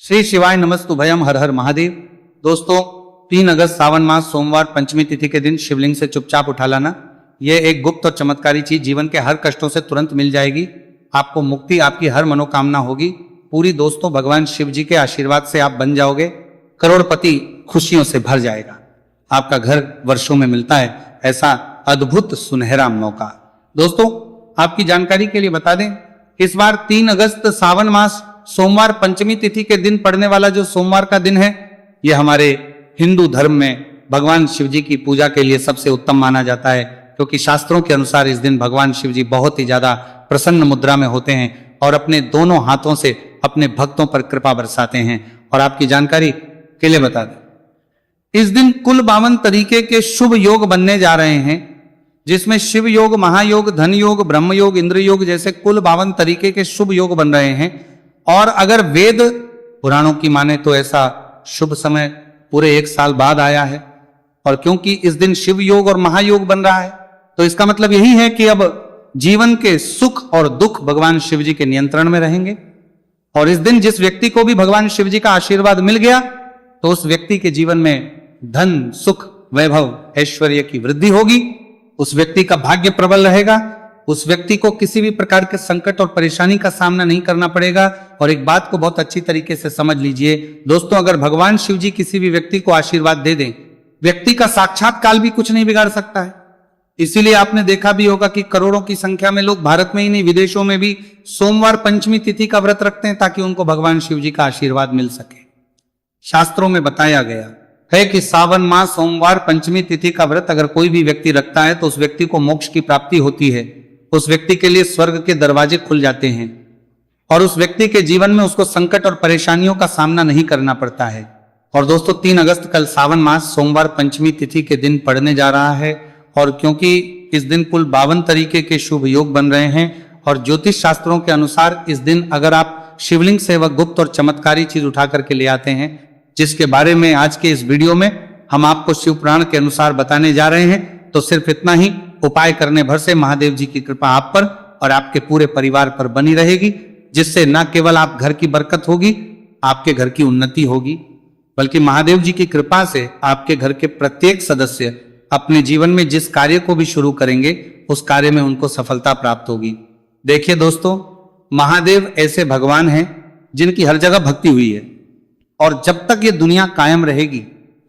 श्री शिवाय नमस्तुभयम, हर हर महादेव। दोस्तों, 3 अगस्त सावन मास सोमवार पंचमी तिथि के दिन शिवलिंग से चुपचाप उठा लाना। यह एक गुप्त और चमत्कारी चीज जीवन के हर कष्टों से तुरंत मिल जाएगी। आपको मुक्ति, आपकी हर मनोकामना होगी पूरी। दोस्तों, भगवान शिव जी के आशीर्वाद से आप बन जाओगे करोड़पति, खुशियों से भर जाएगा। आपका घर वर्षों में मिलता है ऐसा अद्भुत सुनहरा मौका। दोस्तों, आपकी जानकारी के लिए बता दें, इस बार 3 अगस्त सावन मास सोमवार पंचमी तिथि के दिन पड़ने वाला जो सोमवार का दिन है, यह हमारे हिंदू धर्म में भगवान शिव जी की पूजा के लिए सबसे उत्तम माना जाता है, क्योंकि शास्त्रों के अनुसार इस दिन भगवान शिव जी बहुत ही ज्यादा प्रसन्न मुद्रा में होते हैं और अपने दोनों हाथों से अपने भक्तों पर कृपा बरसाते हैं। और आपकी जानकारी के लिए बता दें, इस दिन कुल 52 तरीके के शुभ योग बनने जा रहे हैं, जिसमें शिव योग, महायोग, धन योग, ब्रह्म योग, इंद्र योग जैसे कुल 52 तरीके के शुभ योग बन रहे हैं। और अगर वेद पुराणों की माने तो ऐसा शुभ समय पूरे 1 साल बाद आया है। और क्योंकि इस दिन शिव योग और महायोग बन रहा है, तो इसका मतलब यही है कि अब जीवन के सुख और दुख भगवान शिव जी के नियंत्रण में रहेंगे। और इस दिन जिस व्यक्ति को भी भगवान शिव जी का आशीर्वाद मिल गया, तो उस व्यक्ति के जीवन में धन, सुख, वैभव, ऐश्वर्य की वृद्धि होगी। उस व्यक्ति का भाग्य प्रबल रहेगा। उस व्यक्ति को किसी भी प्रकार के संकट और परेशानी का सामना नहीं करना पड़ेगा। और एक बात को बहुत अच्छी तरीके से समझ लीजिए दोस्तों, अगर भगवान शिव जी किसी भी व्यक्ति को आशीर्वाद दे दें, व्यक्ति का साक्षात काल भी कुछ नहीं बिगाड़ सकता है। इसीलिए आपने देखा भी होगा कि करोड़ों की संख्या में लोग भारत में ही नहीं, विदेशों में भी सोमवार पंचमी तिथि का व्रत रखते हैं, ताकि उनको भगवान शिव जी का आशीर्वाद मिल सके। शास्त्रों में बताया गया है कि सावन मास सोमवार पंचमी तिथि का व्रत अगर कोई भी व्यक्ति रखता है, तो उस व्यक्ति को मोक्ष की प्राप्ति होती है। उस व्यक्ति के लिए स्वर्ग के दरवाजे खुल जाते हैं और उस व्यक्ति के जीवन में उसको संकट और परेशानियों का सामना नहीं करना पड़ता है। और दोस्तों, 3 अगस्त कल सावन मास सोमवार पंचमी तिथि के दिन पड़ने जा रहा है। और क्योंकि इस दिन कुल 52 तरीके के शुभ योग बन रहे हैं, और ज्योतिष शास्त्रों के अनुसार इस दिन अगर आप शिवलिंग से वह गुप्त और चमत्कारी चीज उठा करके ले आते हैं, जिसके बारे में आज के इस वीडियो में हम आपको शिव पुराण के अनुसार बताने जा रहे हैं, तो सिर्फ इतना ही उपाय करने भर से महादेव जी की कृपा आप पर और आपके पूरे परिवार पर बनी रहेगी, जिससे न केवल आप घर की बरकत होगी, आपके घर की उन्नति होगी, बल्कि महादेव जी की कृपा से आपके घर के प्रत्येक सदस्य अपने जीवन में जिस कार्य को भी शुरू करेंगे, उस कार्य में उनको सफलता प्राप्त होगी। देखिए दोस्तों, महादेव ऐसे भगवान हैं जिनकी हर जगह भक्ति हुई है, और जब तक ये दुनिया कायम रहेगी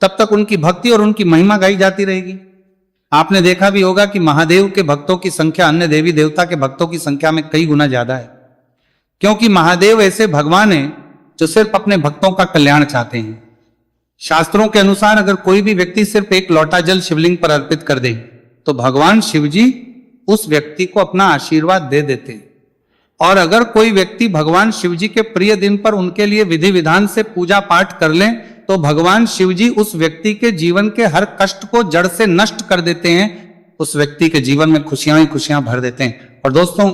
तब तक उनकी भक्ति और उनकी महिमा गाई जाती रहेगी। आपने देखा भी होगा कि महादेव के भक्तों की संख्या अन्य देवी देवता के भक्तों की संख्या में कई गुना ज्यादा है, क्योंकि महादेव ऐसे भगवान हैं जो सिर्फ अपने भक्तों का कल्याण चाहते हैं। शास्त्रों के अनुसार अगर कोई भी व्यक्ति सिर्फ एक लोटा जल शिवलिंग पर अर्पित कर दे, तो भगवान शिव जी उस व्यक्ति को अपना आशीर्वाद दे देते हैं। और अगर कोई व्यक्ति भगवान शिव जी के प्रिय दिन पर उनके लिए विधि विधान से पूजा पाठ कर ले, तो भगवान शिव जी उस व्यक्ति के जीवन के हर कष्ट को जड़ से नष्ट कर देते हैं। उस व्यक्ति के जीवन में खुशियां ही खुशियां भर देते हैं। और दोस्तों,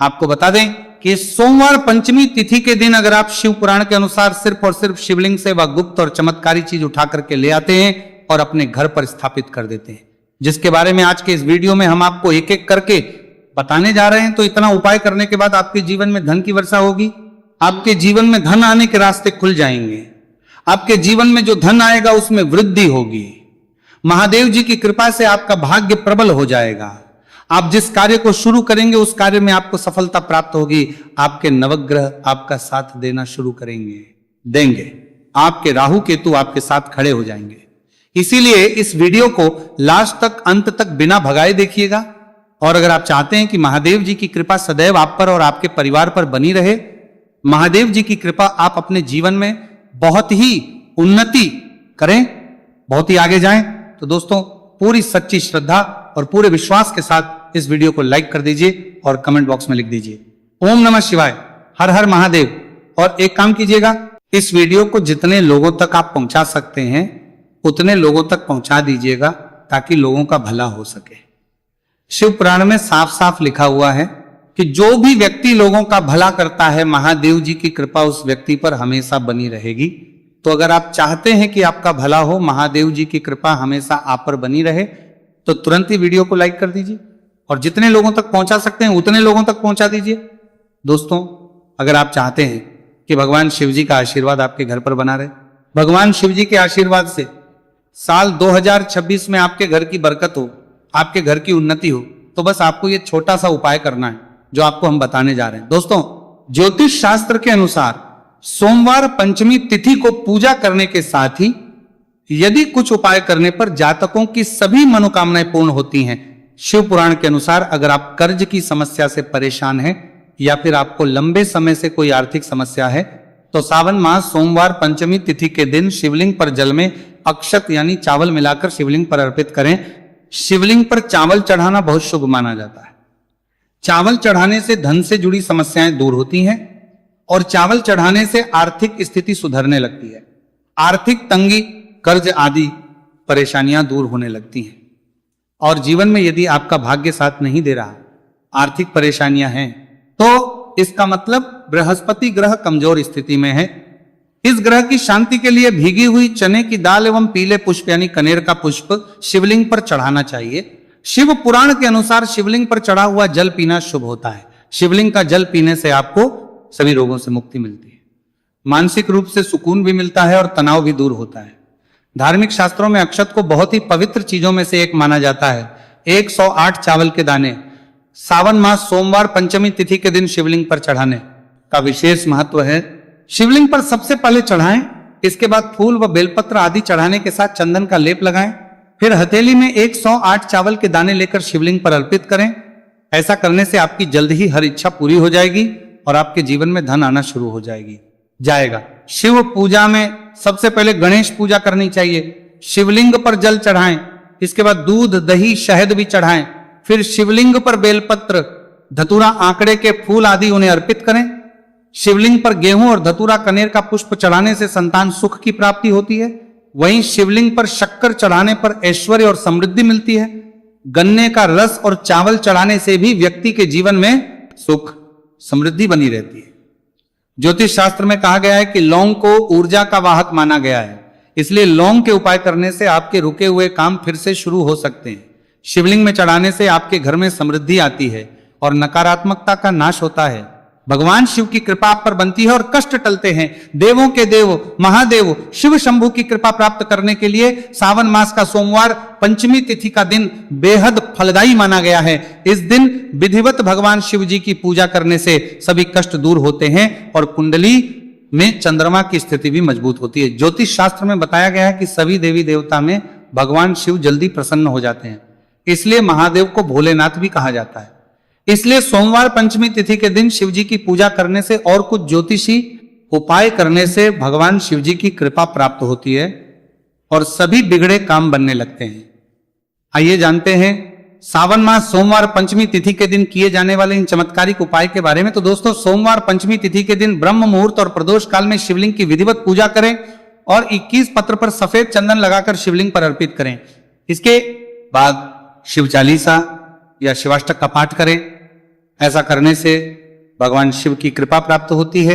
आपको बता दें कि सोमवार पंचमी तिथि के दिन अगर आप शिव पुराण के अनुसार सिर्फ और सिर्फ शिवलिंग से वह गुप्त और चमत्कारी चीज उठा करके ले आते हैं और अपने घर पर स्थापित कर देते हैं, जिसके बारे में आज के इस वीडियो में हम आपको एक एक करके बताने जा रहे हैं, तो इतना उपाय करने के बाद आपके जीवन में धन की वर्षा होगी। आपके जीवन में धन आने के रास्ते खुल जाएंगे। आपके जीवन में जो धन आएगा उसमें वृद्धि होगी। महादेव जी की कृपा से आपका भाग्य प्रबल हो जाएगा। आप जिस कार्य को शुरू करेंगे उस कार्य में आपको सफलता प्राप्त होगी। आपके नवग्रह आपका साथ देना शुरू देंगे। आपके राहु केतु आपके साथ खड़े हो जाएंगे। इसीलिए इस वीडियो को लास्ट तक, अंत तक बिना भगाए देखिएगा। और अगर आप चाहते हैं कि महादेव जी की कृपा सदैव आप पर और आपके परिवार पर बनी रहे, महादेव जी की कृपा आप अपने जीवन में बहुत ही उन्नति करें, बहुत ही आगे जाएं, तो दोस्तों पूरी सच्ची श्रद्धा और पूरे विश्वास के साथ इस वीडियो को लाइक कर दीजिए और कमेंट बॉक्स में लिख दीजिए ओम नमः शिवाय, हर हर महादेव। और एक काम कीजिएगा, इस वीडियो को जितने लोगों तक आप पहुंचा सकते हैं उतने लोगों तक पहुंचा दीजिएगा, ताकि लोगों का भला हो सके। शिव पुराण में साफ साफ लिखा हुआ है कि जो भी व्यक्ति लोगों का भला करता है, महादेव जी की कृपा उस व्यक्ति पर हमेशा बनी रहेगी। तो अगर आप चाहते हैं कि आपका भला हो, महादेव जी की कृपा हमेशा आप पर बनी रहे, तो तुरंत ही वीडियो को लाइक कर दीजिए और जितने लोगों तक पहुंचा सकते हैं उतने लोगों तक पहुंचा दीजिए। दोस्तों, अगर आप चाहते हैं कि भगवान शिव जी का आशीर्वाद आपके घर पर बना रहे। भगवान शिव जी के आशीर्वाद से साल 2026 में आपके घर की बरकत हो, आपके घर की उन्नति हो, तो बस आपको ये छोटा सा उपाय करना है जो आपको हम बताने जा रहे हैं। दोस्तों, ज्योतिष शास्त्र के अनुसार सोमवार पंचमी तिथि को पूजा करने के साथ ही यदि कुछ उपाय करने पर जातकों की सभी मनोकामनाएं पूर्ण होती हैं। शिव पुराण के अनुसार अगर आप कर्ज की समस्या से परेशान हैं या फिर आपको लंबे समय से कोई आर्थिक समस्या है, तो सावन मास सोमवार पंचमी तिथि के दिन शिवलिंग पर जल में अक्षत यानी चावल मिलाकर शिवलिंग पर अर्पित करें। शिवलिंग पर चावल चढ़ाना बहुत शुभ माना जाता है। चावल चढ़ाने से धन से जुड़ी समस्याएं दूर होती हैं और चावल चढ़ाने से आर्थिक स्थिति सुधरने लगती है। आर्थिक तंगी, कर्ज आदि परेशानियां दूर होने लगती हैं। और जीवन में यदि आपका भाग्य साथ नहीं दे रहा, आर्थिक परेशानियां हैं, तो इसका मतलब बृहस्पति ग्रह कमजोर स्थिति में है। इस ग्रह की शांति के लिए भीगी हुई चने की दाल एवं पीले पुष्प यानी कनेर का पुष्प शिवलिंग पर चढ़ाना चाहिए। शिव पुराण के अनुसार शिवलिंग पर चढ़ा हुआ जल पीना शुभ होता है। शिवलिंग का जल पीने से आपको सभी रोगों से मुक्ति मिलती है, मानसिक रूप से सुकून भी मिलता है और तनाव भी दूर होता है। धार्मिक शास्त्रों में अक्षत को बहुत ही पवित्र चीजों में से एक माना जाता है। 108 चावल के दाने सावन मास सोमवार पंचमी तिथि के दिन शिवलिंग पर चढ़ाने का विशेष महत्व है। शिवलिंग पर सबसे पहले चढ़ाएं, इसके बाद फूल व बेलपत्र आदि चढ़ाने के साथ चंदन का लेप लगाएं। फिर हथेली में 108 चावल के दाने लेकर शिवलिंग पर अर्पित करें। ऐसा करने से आपकी जल्द ही हर इच्छा पूरी हो जाएगी और आपके जीवन में धन आना शुरू हो जाएगा। शिव पूजा में सबसे पहले गणेश पूजा करनी चाहिए। शिवलिंग पर जल चढ़ाएं, इसके बाद दूध, दही, शहद भी चढ़ाएं। फिर शिवलिंग पर बेलपत्र, धतूरा, आंकड़े के फूल आदि उन्हें अर्पित करें। शिवलिंग पर गेहूं और धतूरा, कनेर का पुष्प चढ़ाने से संतान सुख की प्राप्ति होती है। वहीं शिवलिंग पर शक्कर चढ़ाने पर ऐश्वर्य और समृद्धि मिलती है। गन्ने का रस और चावल चढ़ाने से भी व्यक्ति के जीवन में सुख समृद्धि बनी रहती है। ज्योतिष शास्त्र में कहा गया है कि लौंग को ऊर्जा का वाहक माना गया है, इसलिए लौंग के उपाय करने से आपके रुके हुए काम फिर से शुरू हो सकते हैं। शिवलिंग में चढ़ाने से आपके घर में समृद्धि आती है और नकारात्मकता का नाश होता है। भगवान शिव की कृपा आप पर बनती है और कष्ट टलते हैं। देवों के देव महादेव शिव शंभु की कृपा प्राप्त करने के लिए सावन मास का सोमवार पंचमी तिथि का दिन बेहद फलदायी माना गया है। इस दिन विधिवत भगवान शिव जी की पूजा करने से सभी कष्ट दूर होते हैं और कुंडली में चंद्रमा की स्थिति भी मजबूत होती है। ज्योतिष शास्त्र में बताया गया है कि सभी देवी देवता में भगवान शिव जल्दी प्रसन्न हो जाते हैं, इसलिए महादेव को भोलेनाथ भी कहा जाता है। इसलिए सोमवार पंचमी तिथि के दिन शिव जी की पूजा करने से और कुछ ज्योतिषी उपाय करने से भगवान शिव जी की कृपा प्राप्त होती है और सभी बिगड़े काम बनने लगते हैं। आइए जानते हैं सावन मास सोमवार पंचमी तिथि के दिन किए जाने वाले इन चमत्कारिक उपाय के बारे में। तो दोस्तों, सोमवार पंचमी तिथि के दिन ब्रह्म मुहूर्त और प्रदोष काल में शिवलिंग की विधिवत पूजा करें और 21 पत्र पर सफेद चंदन लगाकर शिवलिंग पर अर्पित करें। इसके बाद शिव चालीसा या शिवाष्टक का पाठ करें। ऐसा करने से भगवान शिव की कृपा प्राप्त होती है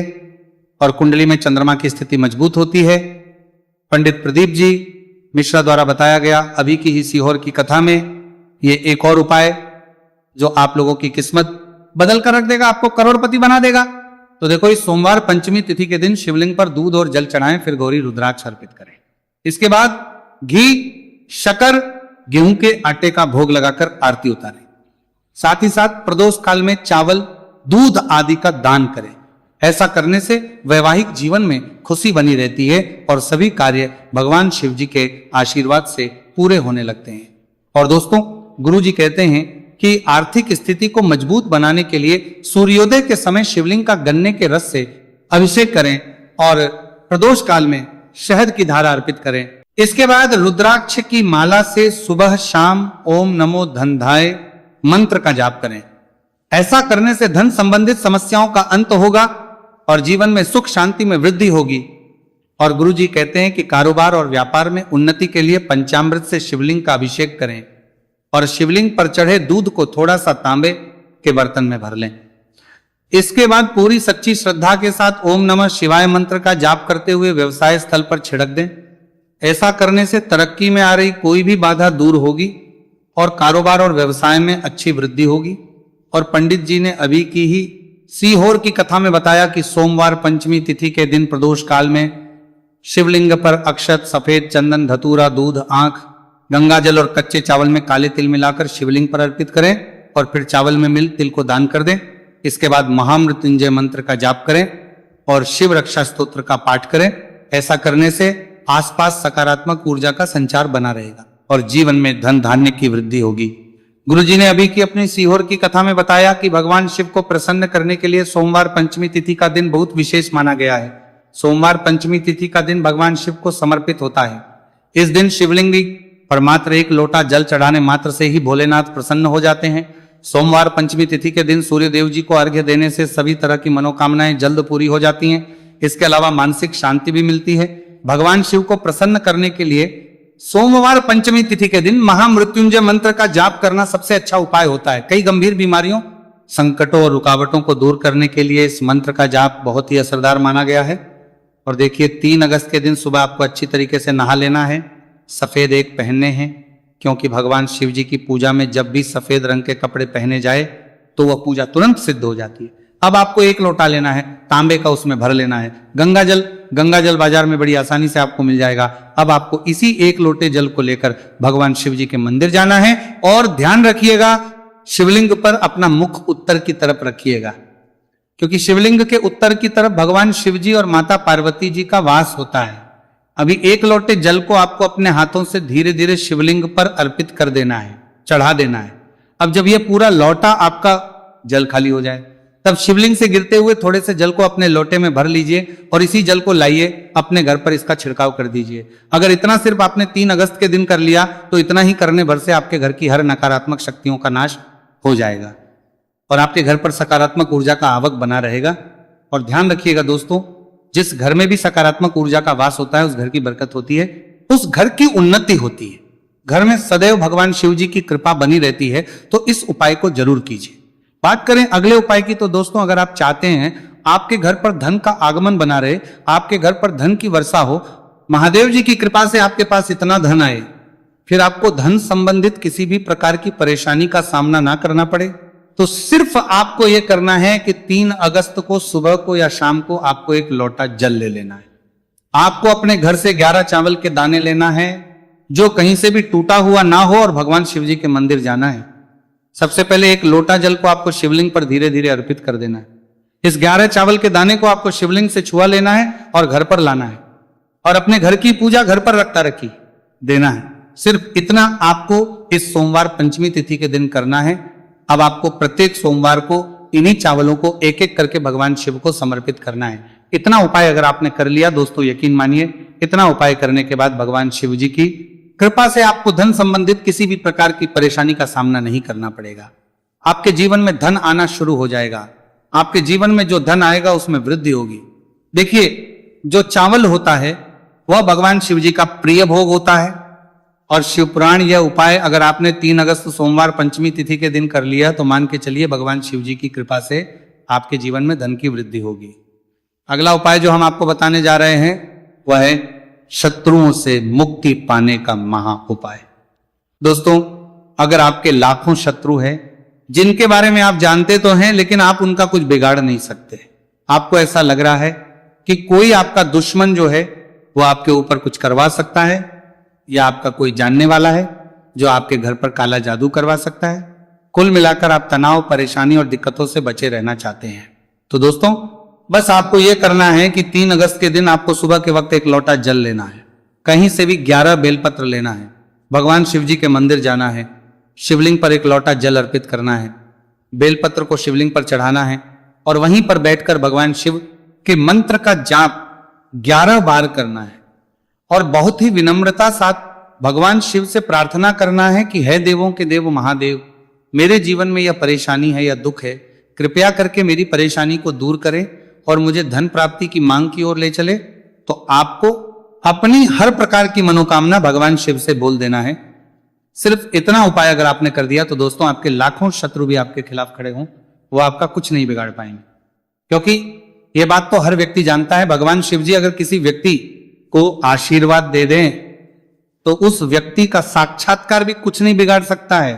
और कुंडली में चंद्रमा की स्थिति मजबूत होती है। पंडित प्रदीप जी मिश्रा द्वारा बताया गया अभी की ही सीहोर की कथा में ये एक और उपाय जो आप लोगों की किस्मत बदल कर रख देगा, आपको करोड़पति बना देगा। तो देखो, इस सोमवार पंचमी तिथि के दिन शिवलिंग पर दूध और जल चढ़ाएं, फिर गौरी रुद्राक्ष अर्पित करें। इसके बाद घी, शक्कर, गेहूं के आटे का भोग लगाकर आरती उतारें। साथ ही साथ प्रदोष काल में चावल, दूध आदि का दान करें। ऐसा करने से वैवाहिक जीवन में खुशी बनी रहती है और सभी कार्य भगवान शिव जी के आशीर्वाद से पूरे होने लगते हैं। और दोस्तों, गुरु जी कहते हैं कि आर्थिक स्थिति को मजबूत बनाने के लिए सूर्योदय के समय शिवलिंग का गन्ने के रस से अभिषेक करें और प्रदोष काल में शहद की धारा अर्पित करें। इसके बाद रुद्राक्ष की माला से सुबह शाम ओम नमो धनधाय मंत्र का जाप करें। ऐसा करने से धन संबंधित समस्याओं का अंत होगा और जीवन में सुख शांति में वृद्धि होगी। और गुरु जी कहते हैं कि कारोबार और व्यापार में उन्नति के लिए पंचामृत से शिवलिंग का अभिषेक करें और शिवलिंग पर चढ़े दूध को थोड़ा सा तांबे के बर्तन में भर लें। इसके बाद पूरी सच्ची श्रद्धा के साथ ओम नमः शिवाय मंत्र का जाप करते हुए व्यवसाय स्थल पर छिड़क दें। ऐसा करने से तरक्की में आ रही कोई भी बाधा दूर होगी और कारोबार और व्यवसाय में अच्छी वृद्धि होगी। और पंडित जी ने अभी की ही सीहोर की कथा में बताया कि सोमवार पंचमी तिथि के दिन प्रदोष काल में शिवलिंग पर अक्षत, सफेद चंदन, धतूरा, दूध, आंख, गंगाजल और कच्चे चावल में काले तिल मिलाकर शिवलिंग पर अर्पित करें और फिर चावल में मिल तिल को दान कर दें। इसके बाद महामृत्युंजय मंत्र का जाप करें और शिव रक्षा स्तोत्र का पाठ करें। ऐसा करने से आसपास सकारात्मक ऊर्जा का संचार बना रहेगा और जीवन में धन धान्य की वृद्धि होगी। गुरुजी ने अभी की अपनी सीहोर की कथा में बताया कि भगवान शिव को प्रसन्न करने के लिए सोमवार पंचमी तिथि का दिन बहुत विशेष माना गया है। सोमवार पंचमी तिथि का दिन भगवान शिव को समर्पित होता है। इस दिन शिवलिंग पर मात्र एक लोटा जल चढ़ाने मात्र से ही भोलेनाथ प्रसन्न हो जाते हैं। सोमवार पंचमी तिथि के दिन सूर्य देव जी को अर्घ्य देने से सभी तरह की मनोकामनाएं जल्द पूरी हो जाती हैं। इसके अलावा मानसिक शांति भी मिलती है। भगवान शिव को प्रसन्न करने के लिए सोमवार पंचमी तिथि के दिन महामृत्युंजय मंत्र का जाप करना सबसे अच्छा उपाय होता है। कई गंभीर बीमारियों, संकटों और रुकावटों को दूर करने के लिए इस मंत्र का जाप बहुत ही असरदार माना गया है। और देखिए 3 अगस्त के दिन सुबह आपको अच्छी तरीके से नहा लेना है, सफेद एक पहनने हैं, क्योंकि भगवान शिव जी की पूजा में जब भी सफेद रंग के कपड़े पहने जाए तो वह पूजा तुरंत सिद्ध हो जाती है। अब आपको एक लोटा लेना है, तांबे का उसमें भर लेना है। गंगाजल बाजार में बड़ी आसानी से आपको मिल जाएगा। अब आपको इसी एक लोटे जल को लेकर भगवान शिव जी के मंदिर जाना है और ध्यान रखिएगा शिवलिंग पर अपना मुख उत्तर की तरफ रखिएगा, क्योंकि शिवलिंग के उत्तर की तरफ भगवान शिव जी और माता पार्वती जी का वास होता है। अभी एक लोटे जल को आपको अपने हाथों से धीरे धीरे शिवलिंग पर अर्पित कर देना है, चढ़ा देना है। अब जब यह पूरा लोटा आपका जल खाली हो जाए तब शिवलिंग से गिरते हुए थोड़े से जल को अपने लोटे में भर लीजिए और इसी जल को लाइए अपने घर पर इसका छिड़काव कर दीजिए। अगर इतना सिर्फ आपने 3 अगस्त के दिन कर लिया तो इतना ही करने भर से आपके घर की हर नकारात्मक शक्तियों का नाश हो जाएगा और आपके घर पर सकारात्मक ऊर्जा का आवक बना रहेगा। और ध्यान रखिएगा दोस्तों, जिस घर में भी सकारात्मक ऊर्जा का वास होता है उस घर की बरकत होती है, उस घर की उन्नति होती है। घर में सदैव भगवान शिव जी की कृपा बनी रहती है। तो इस उपाय को जरूर कीजिए। बात करें अगले उपाय की तो दोस्तों, अगर आप चाहते हैं आपके घर पर धन का आगमन बना रहे, आपके घर पर धन की वर्षा हो, महादेव जी की कृपा से आपके पास इतना धन आए, फिर आपको धन संबंधित किसी भी प्रकार की परेशानी का सामना ना करना पड़े, तो सिर्फ आपको यह करना है कि 3 अगस्त को सुबह को या शाम को आपको एक लोटा जल ले लेना है। आपको अपने घर से 11 चावल के दाने लेना है जो कहीं से भी टूटा हुआ ना हो और भगवान शिव जी के मंदिर जाना है। सबसे पहले एक लोटा जल को आपको शिवलिंग पर धीरे धीरे अर्पित कर देना है। इस 11 चावल के दाने को आपको शिवलिंग से छुआ लेना है और घर पर लाना है और अपने घर की पूजा घर पर रखी देना है। सिर्फ इतना आपको इस सोमवार पंचमी तिथि के दिन करना है। अब आपको प्रत्येक सोमवार को इन्हीं चावलों को एक एक करके भगवान शिव को समर्पित करना है। इतना उपाय अगर आपने कर लिया दोस्तों, यकीन मानिए इतना उपाय करने के बाद भगवान शिव जी की कृपा से आपको धन संबंधित किसी भी प्रकार की परेशानी का सामना नहीं करना पड़ेगा। आपके जीवन में धन आना शुरू हो जाएगा। आपके जीवन में जो धन आएगा उसमें वृद्धि होगी। देखिए, जो चावल होता है वह भगवान शिव जी का प्रिय भोग होता है और शिव पुराण यह उपाय अगर आपने 3 अगस्त सोमवार पंचमी तिथि के दिन कर लिया तो मान के चलिए भगवान शिव जी की कृपा से आपके जीवन में धन की वृद्धि होगी। अगला उपाय जो हम आपको बताने जा रहे हैं वह है शत्रुओं से मुक्ति पाने का महा उपाय। दोस्तों, अगर आपके लाखों शत्रु हैं जिनके बारे में आप जानते तो हैं लेकिन आप उनका कुछ बिगाड़ नहीं सकते, आपको ऐसा लग रहा है कि कोई आपका दुश्मन जो है वो आपके ऊपर कुछ करवा सकता है या आपका कोई जानने वाला है जो आपके घर पर काला जादू करवा सकता है, कुल मिलाकर आप तनाव, परेशानी और दिक्कतों से बचे रहना चाहते हैं, तो दोस्तों बस आपको यह करना है कि 3 अगस्त के दिन आपको सुबह के वक्त एक लोटा जल लेना है, कहीं से भी 11 बेलपत्र लेना है, भगवान शिव जी के मंदिर जाना है, शिवलिंग पर एक लोटा जल अर्पित करना है, बेलपत्र को शिवलिंग पर चढ़ाना है और वहीं पर बैठकर भगवान शिव के मंत्र का जाप 11 बार करना है और बहुत ही विनम्रता साथ भगवान शिव से प्रार्थना करना है कि हे देवों के देव महादेव, मेरे जीवन में यह परेशानी है या दुख है, कृपया करके मेरी परेशानी को दूर करें और मुझे धन प्राप्ति की मांग की ओर ले चले। तो आपको अपनी हर प्रकार की मनोकामना भगवान शिव से बोल देना है। सिर्फ इतना उपाय अगर आपने कर दिया तो दोस्तों आपके लाखों शत्रु भी आपके खिलाफ खड़े हों, वो आपका कुछ नहीं बिगाड़ पाएंगे, क्योंकि यह बात तो हर व्यक्ति जानता है, भगवान शिव जी अगर किसी व्यक्ति को आशीर्वाद दे दें तो उस व्यक्ति का साक्षात्कार भी कुछ नहीं बिगाड़ सकता है।